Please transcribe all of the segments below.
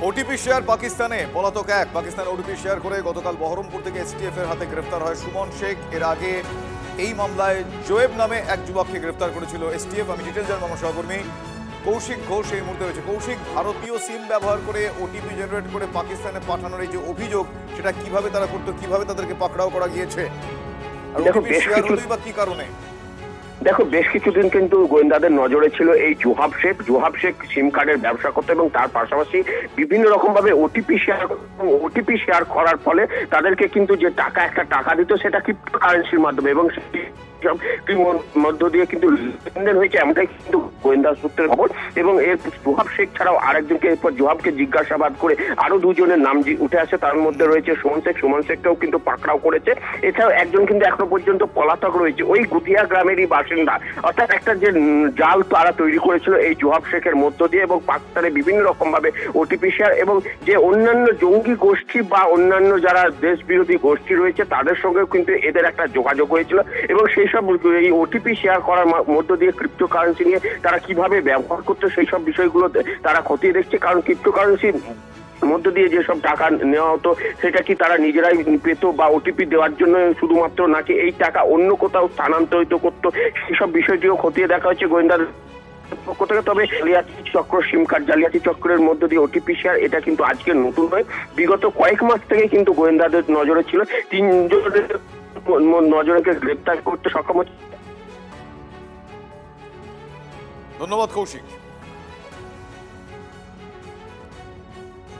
OTP share পাকিস্তানে পলাতক এক পাকিস্তান ওটিপি শেয়ার করে গতকাল বহরমপুর থেকে এসটিএফ এর হাতে গ্রেফতার হয় সুমন শেখ। এর আগে এই মামলায় জোয়েব নামে এক যুবককে গ্রেফতার করেছিল এসটিএফ। আমি ডিটেল জানবো আমার সহকর্মী কৌশিক ঘোষ এই মুহূর্তে রয়েছে। কৌশিক, ভারতীয় সিম ব্যবহার করে ওটিপি জেনারেট করে পাকিস্তানে পাঠানোর এই যে অভিযোগ, সেটা কিভাবে তারা করতো, কিভাবে তাদেরকে পাকড়াও করা গিয়েছে, আর ওটিপি শেয়ার হলোই বা কি কারণে? দেখো, বেশ কিছুদিন কিন্তু গোয়েন্দাদের নজরে ছিল এই জোহাব শেখ সিম কার্ডের ব্যবসা করতো এবং তার পাশাপাশি বিভিন্ন রকম ভাবে ওটিপি শেয়ার করার ফলে তাদেরকে কিন্তু যে একটা টাকা দিত সেটা ক্রিপ্টো কারেন্সির মাধ্যমে, এবং মধ্য দিয়ে কিন্তু লেনদেন হয়েছে, এমনটাই কিন্তু গোয়েন্দা সূত্রের খবর। এবং এর জোহাব শেখ ছাড়াও আরেকজনকে, এরপর জোহাবকে জিজ্ঞাসাবাদ করে আরো দুজনের নাম উঠে আসে। তার মধ্যে রয়েছে সুমন শেখকেও কিন্তু পাকড়াও করেছে। এছাড়াও একজন কিন্তু এখনো পর্যন্ত পলাতক রয়েছে, ওই গুতিয়া গ্রামেরই বাসিন্দা। অর্থাৎ একটা যে জাল তারা তৈরি করেছিল এই জোহাব শেখের মধ্য দিয়ে, এবং পাকিস্তানে বিভিন্ন রকম ভাবে ওটিপি শেয়ার এবং যে অন্যান্য জঙ্গি গোষ্ঠী বা অন্যান্য যারা দেশ বিরোধী গোষ্ঠী রয়েছে তাদের সঙ্গেও কিন্তু এদের একটা যোগাযোগ হয়েছিল। এবং সেই সব এই ওটিপি শেয়ার করার মধ্য দিয়ে ক্রিপ্টো কারেন্সি নিয়ে তারা কিভাবে ব্যবহার করতো সেই সব বিষয়গুলো তারা খতিয়ে দেখছে। কারণ ক্রিপ্টো কারেন্সি মধ্য দিয়ে যেসব টাকা নেওয়া হতো সেটা কি তারা নিজেরাই পেত, বা ওটিপি দেওয়ার জন্য শুধুমাত্র, নাকি এই টাকা অন্য কোথাও স্থানান্তরিত করতো, সেসব বিষয়টিও খতিয়ে দেখা হচ্ছে গোয়েন্দাদের পক্ষ থেকে। তবে জালিয়াতি চক্র, সিম কার্ড জালিয়াতি চক্রের মধ্য দিয়ে ওটিপি শেয়ার, এটা কিন্তু আজকে নতুন নয়, বিগত কয়েক মাস থেকে কিন্তু গোয়েন্দাদের নজরে ছিল। তিনজনের নজরকে গ্রেপ্তার করতে সক্ষম হচ্ছে। ধন্যবাদ কৌশিক।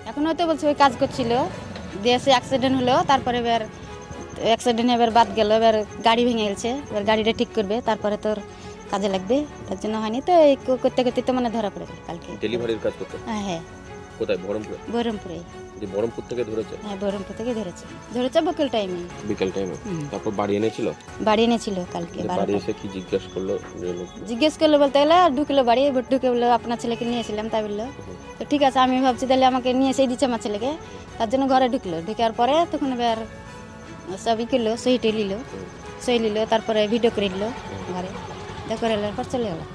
এখন হয়তো বলছে ওই কাজ করছিল, দেশে অ্যাক্সিডেন্ট হলো, তারপরে এবার অ্যাক্সিডেন্ট এবার বাদ গেল, এবার গাড়ি ভেঙে গেছে, এবার গাড়িটা ঠিক করবে, তারপরে তোর কাজে লাগবে, তার জন্য হয়নি। তো এই করতে করতে তো মানে ধরা পড়ে গেল কালকে। ডেলিভারির কাজ করতে? হ্যাঁ। কোথায়? বহরমপুরে? বহরমপুরে। যে বহরমপুর থেকে ধরেছে? হ্যাঁ, বহরমপুর থেকে ধরেছে বিকেল টাইমে। তারপর বাড়ি এনেছিল? বাড়ি এনেছিল কালকে। বাড়ি এসে কি জিজ্ঞেস করলো? বলতে গেলে ঢুকলো বাড়ি, ঢুকে বললো আপনার ছেলেকে নিয়েছিলাম, তাই বললো। তো ঠিক আছে, আমি ভাবছি তাহলে আমাকে নিয়ে এসেই দিচ্ছে আমার ছেলেকে, তার জন্য ঘরে ঢুকলো। ঢুকার পরে তখন এবার সবই করলো, সহি নিল, তারপরে ভিডিও করে নিল ঘরে, দেখো পর চলে গেলো।